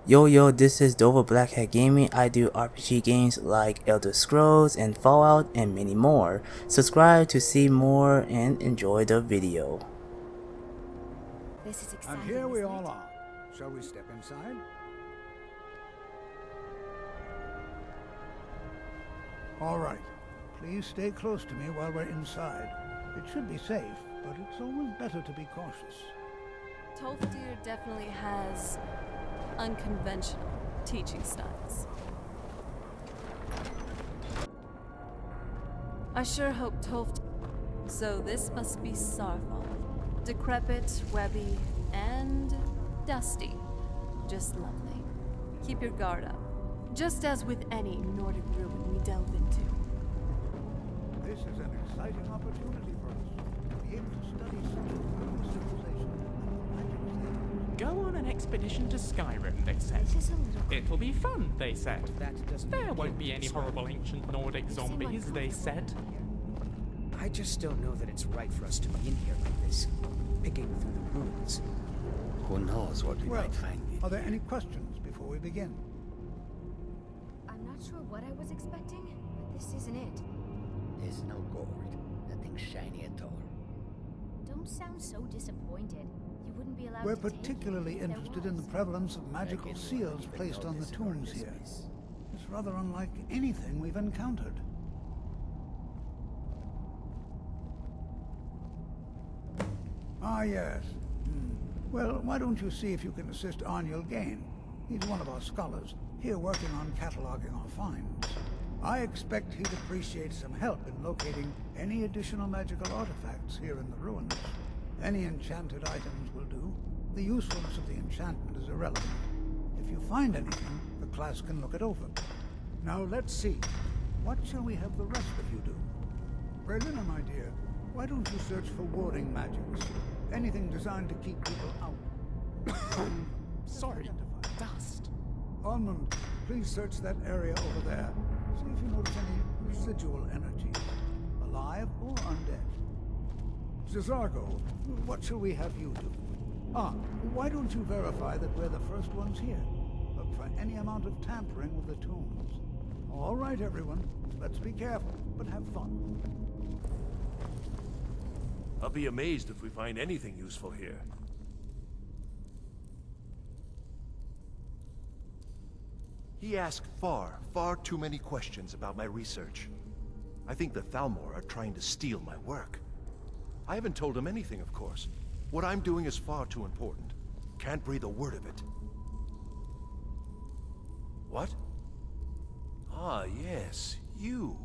Yo, this is Dova Blackhat Gaming. I do RPG games like Elder Scrolls and Fallout and many more. Subscribe to see more and enjoy the video. This is exciting. And here we all are. Shall we step inside? All right. Please stay close to me while we're inside. It should be safe, but it's always better to be cautious. Tolfdir definitely has unconventional teaching styles. I sure hope So this must be Saarthal. Decrepit, webby, and dusty. Just lovely. Keep your guard up. Just as with any Nordic ruin we delve into. This is an exciting opportunity for us to be able to study such a new civilization and magic things. Go on an expedition to Skyrim, they said. This is a little... It'll be fun, they said. That doesn't There won't be any horrible ancient Nordic zombies, they said. I just don't know that it's right for us to be in here like this, picking through the ruins. Who knows what we Well, might find in are there any questions before we begin? I'm not sure what I was expecting, but this isn't it. There's no gold, nothing shiny at all. Don't sound so disappointed. You wouldn't be allowed We're to take it particularly if there interested in the was. prevalence of magical seals placed on the tombs here. It's rather unlike anything we've encountered. Ah, yes. Well, why don't you see if you can assist Arniel Gain? He's one of our scholars, here working on cataloging our finds. I expect he'd appreciate some help in locating any additional magical artifacts here in the ruins. Any enchanted items will do. The usefulness of the enchantment is irrelevant. If you find anything, the class can look it over. Now let's see. What shall we have the rest of you do? Berlina, my dear, why don't you search for warding magics? Anything designed to keep people out. Sorry, dust. Almond, please search that area over there. See if you notice any residual energies, alive or undead. Zizargo, what shall we have you do? Why don't you verify that we're the first ones here? Look for any amount of tampering with the tombs. All right, everyone. Let's be careful, but have fun. I'll be amazed if we find anything useful here. He asked far too many questions about my research. I think the Thalmor are trying to steal my work. I haven't told him anything, of course. What I'm doing is far too important. Can't breathe a word of it. What? Ah, yes, you.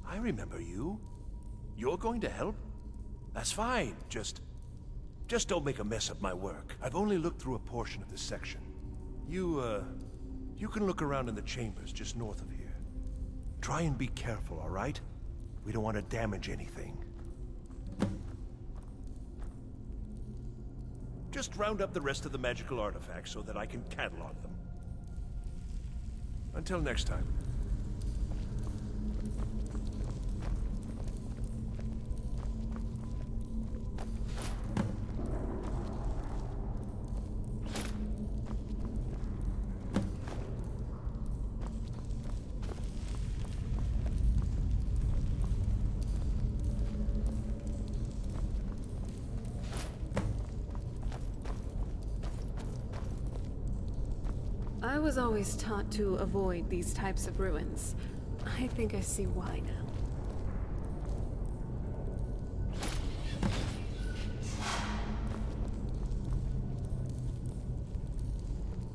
I remember you. You're going to help? That's fine. Just don't make a mess of my work. I've only looked through a portion of this section. You can look around in the chambers just north of here. Try and be careful, all right? We don't want to damage anything. Just round up the rest of the magical artifacts so that I can catalog them. Until next time. I was always taught to avoid these types of ruins. I think I see why now.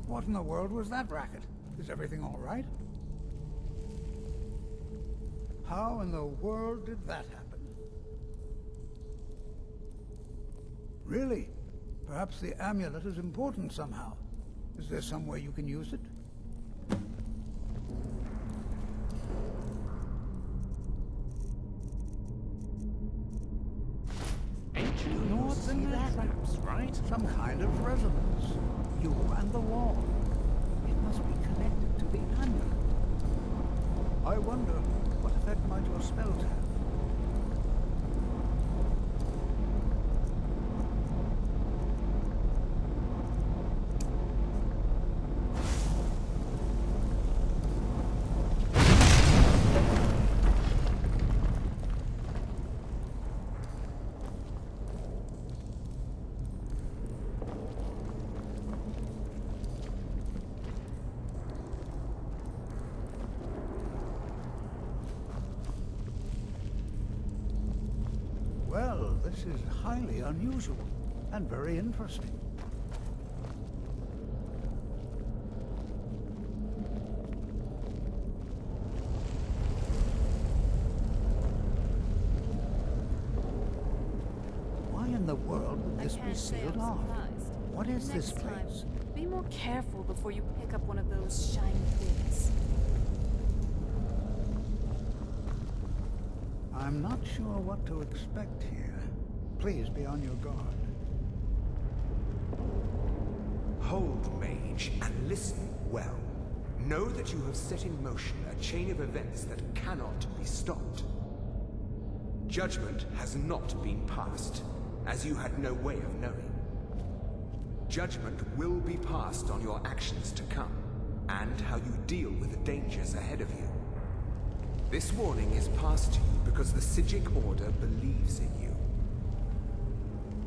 What in the world was that racket? Is everything all right? How in the world did that happen? Really? Perhaps the amulet is important somehow. Is there some way you can use it? Ancient Nords and their traps, right? Some kind of resonance. You and the wall. It must be connected to the amulet. I wonder, what effect might your spells have? this is highly unusual and very interesting. Why in the world would this be Can't say sealed I'm off? surprised. What is this Next time, place? be more careful before you pick up one of those shiny things. I'm not sure what to expect here. Please be on your guard. Hold, mage, and listen well. Know that you have set in motion a chain of events that cannot be stopped. Judgment has not been passed, as you had no way of knowing. Judgment will be passed on your actions to come, and how you deal with the dangers ahead of you. This warning is passed to you because the Psijic Order believes in you.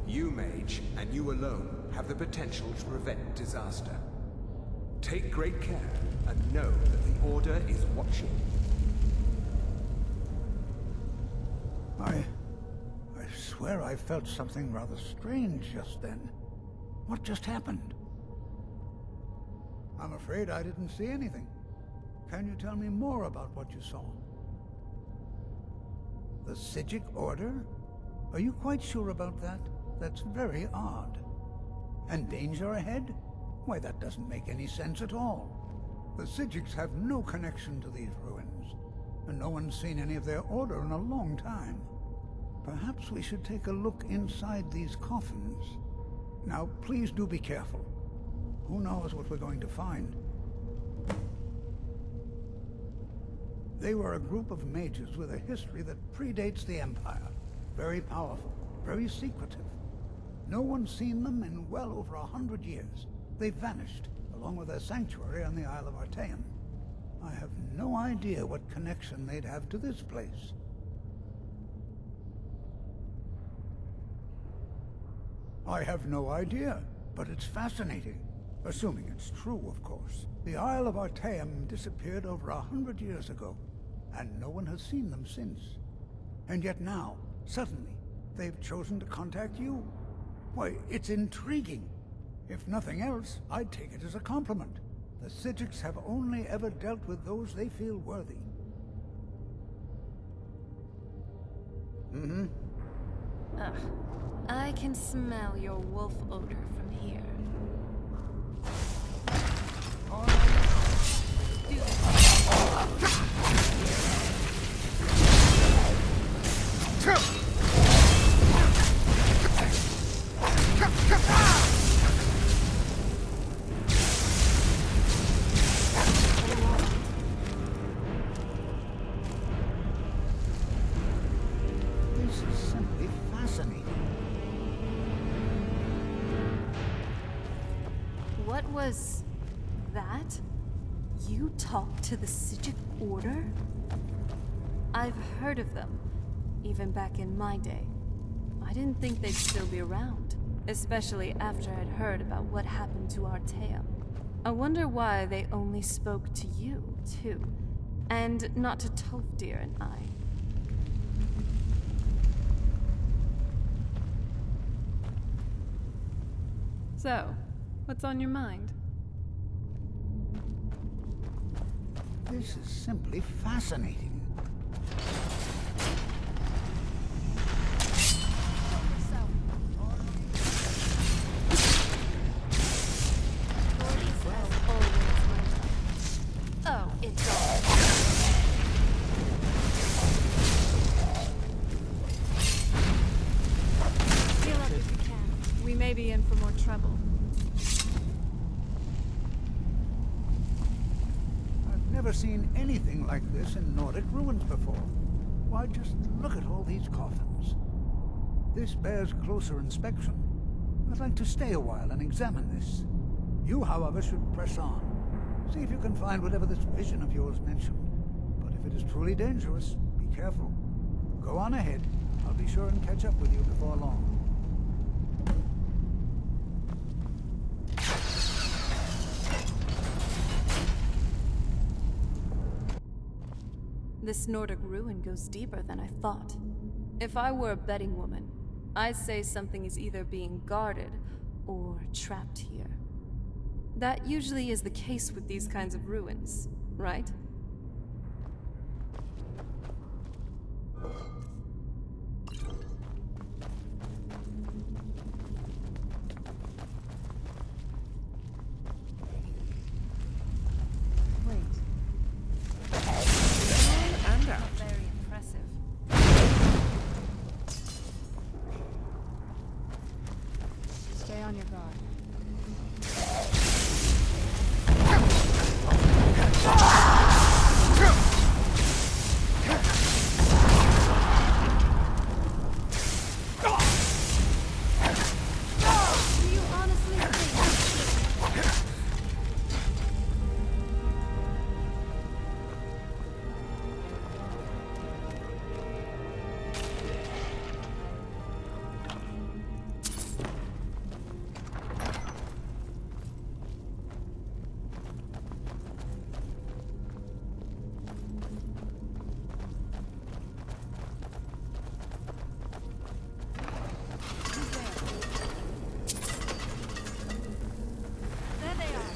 You, mage, and you alone, have the potential to prevent disaster. Take great care, and know that the Order is watching. I swear I felt something rather strange just then. What just happened? I'm afraid I didn't see anything. Can you tell me more about what you saw? The Psijic Order? Are you quite sure about that? That's very odd. And danger ahead? Why, that doesn't make any sense at all. The Psijics have no connection to these ruins, and no one's seen any of their order in a long time. Perhaps we should take a look inside these coffins. Now, please do be careful. Who knows what we're going to find? They were a group of mages with a history that predates the Empire. Very powerful, very secretive. No one's seen them in well over 100 years. They vanished, along with their sanctuary on the Isle of Artaeum. I have no idea what connection they'd have to this place. I have no idea, but it's fascinating. Assuming it's true, of course. The Isle of Artaeum disappeared over 100 years ago, and no one has seen them since. And yet now, suddenly, they've chosen to contact you. Why, it's intriguing. If nothing else, I'd take it as a compliment. The Psijics have only ever dealt with those they feel worthy. Mm-hmm. Ugh. I can smell your wolf odor from here. Do This is simply fascinating. What was that? You talked to the Psijic Order? I've heard of them, even back in my day. I didn't think they'd still be around, especially after I'd heard about what happened to Artaeum. I wonder why they only spoke to you, too, and not to Tolfdir and I. So, what's on your mind? This is simply fascinating. Oh, it's all. Heal up if you can. We may be in for more trouble. I've never seen anything like this in Nordic ruins before. Why, just look at all these coffins. This bears closer inspection. I'd like to stay a while and examine this. You, however, should press on. See if you can find whatever this vision of yours mentioned. But if it is truly dangerous, be careful. Go on ahead. I'll be sure and catch up with you before long. This Nordic ruin goes deeper than I thought. If I were a betting woman, I say something is either being guarded or trapped here. That usually is the case with these kinds of ruins, right? Very impressive. Stay on your guard. Do you honestly think... There they are.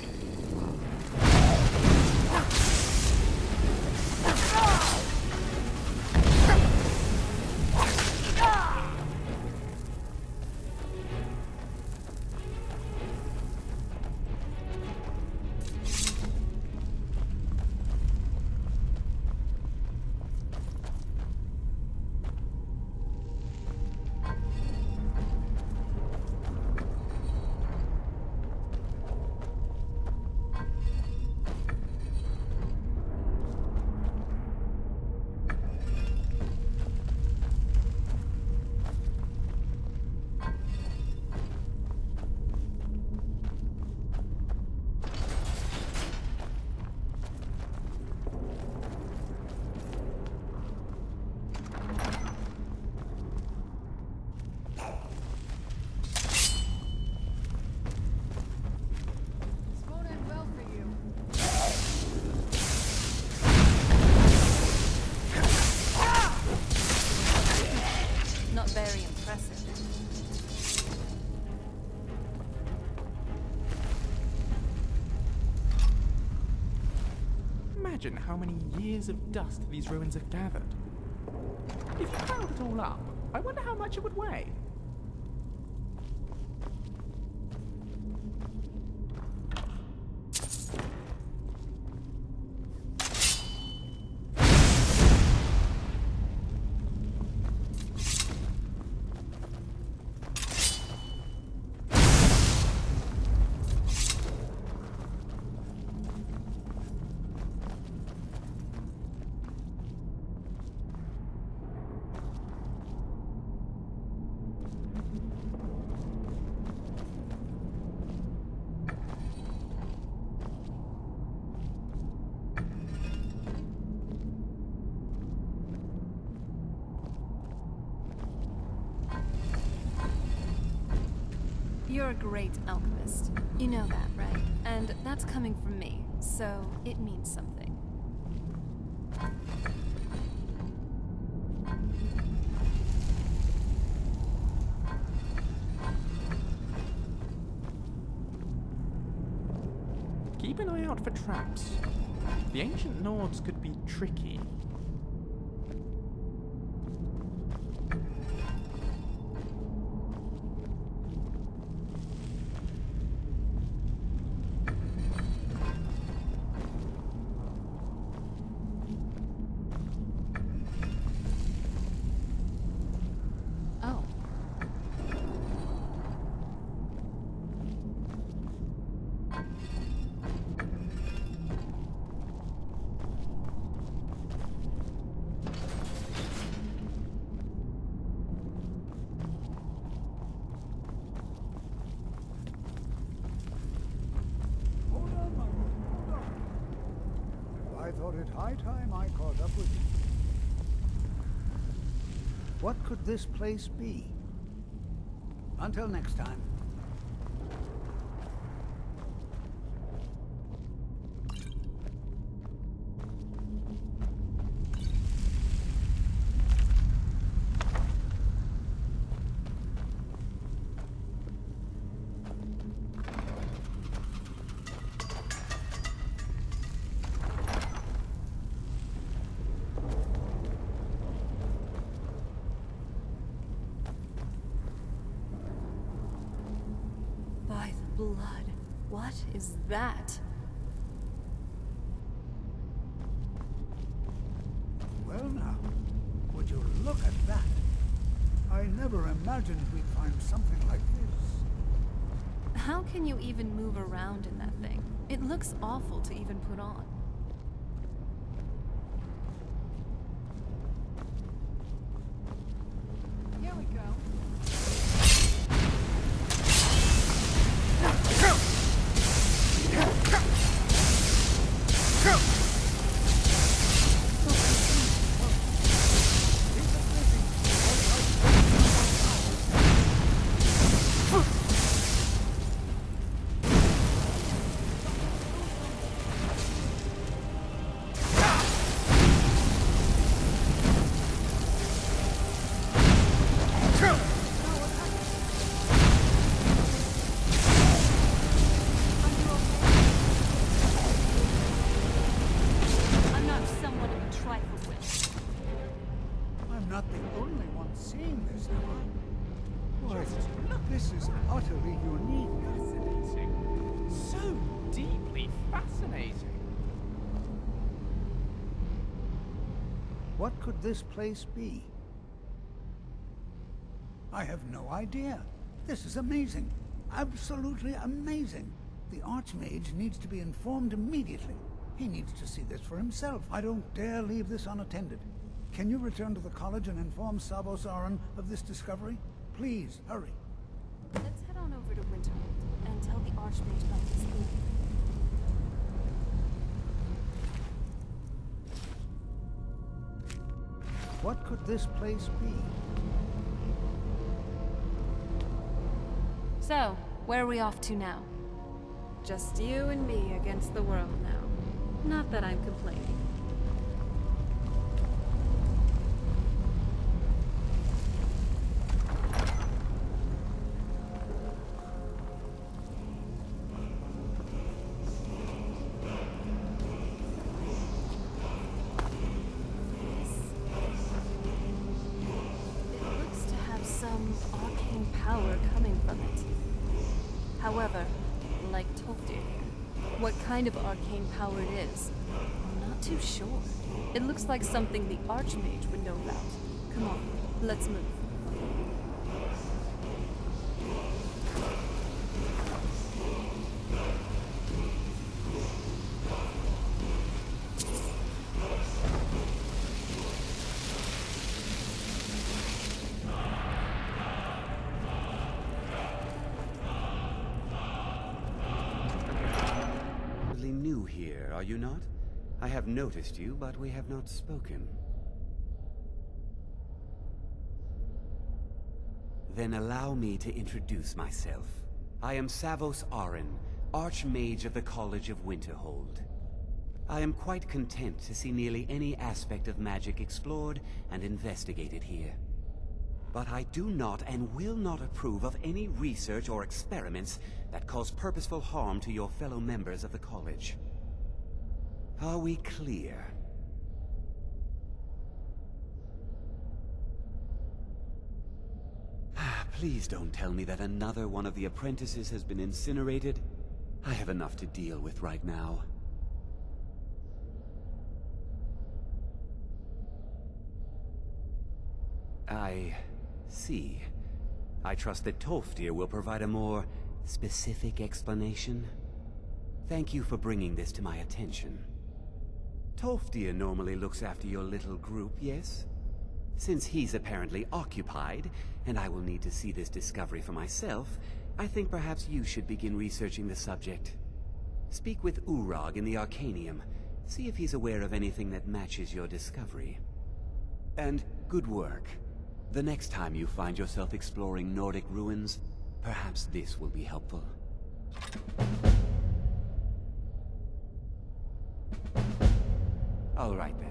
It's going in well for you. Not very impressive. Imagine how many years of dust these ruins have gathered. If you piled it all up, I wonder how much it would weigh. You're a great alchemist. You know that, right? And that's coming from me, so it means something. Keep an eye out for traps. The ancient Nords could be tricky. Oh. I thought it high time I caught up with you. What could this place be? Until next time. blood. What is that? Well now, would you look at that? I never imagined we'd find something like this. How can you even move around in that thing? It looks awful to even put on. Here we go. I'm not the only one seeing this, am I? Why, this is utterly unique. Fascinating. So deeply fascinating. What could this place be? I have no idea. This is amazing. Absolutely amazing. The Archmage needs to be informed immediately. He needs to see this for himself. I don't dare leave this unattended. Can you return to the college and inform Savos Aran of this discovery? Please, hurry. Let's head on over to Winterhold and tell the Archmage about this thing. What could this place be? So, where are we off to now? Just you and me against the world now. Not that I'm complaining. It looks to have some arcane power coming from it. However, like Tolfdir here, what kind of arcane power it is, I'm not too sure. It looks like something the Archmage would know about. Come on, let's move. New here, are you not? I have noticed you, but we have not spoken. Then allow me to introduce myself. I am Savos Aran, Archmage of the College of Winterhold. I am quite content to see nearly any aspect of magic explored and investigated here. But I do not and will not approve of any research or experiments that cause purposeful harm to your fellow members of the college. Are we clear? Please don't tell me that another one of the apprentices has been incinerated. I have enough to deal with right now. I see. I trust that Tolfdir will provide a more specific explanation. Thank you for bringing this to my attention. Tolfdir normally looks after your little group, yes? Since he's apparently occupied, and I will need to see this discovery for myself, I think perhaps you should begin researching the subject. Speak with Urag in the Arcanium. See if he's aware of anything that matches your discovery. And good work. The next time you find yourself exploring Nordic ruins, perhaps this will be helpful. All right then.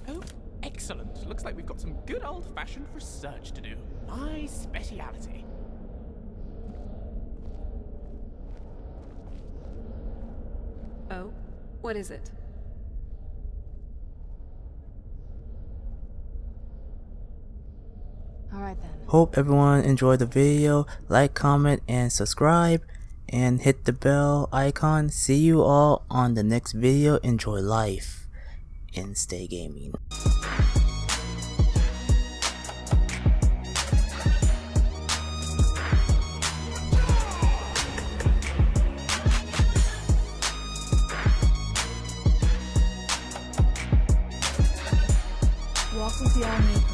Oh, excellent. Looks like we've got some good old-fashioned research to do. My speciality. Oh? What is it? Alright then. Hope everyone enjoyed the video. Like, comment, and subscribe. And hit the bell icon. See you all on the next video. Enjoy life and stay gaming. Walk with the army.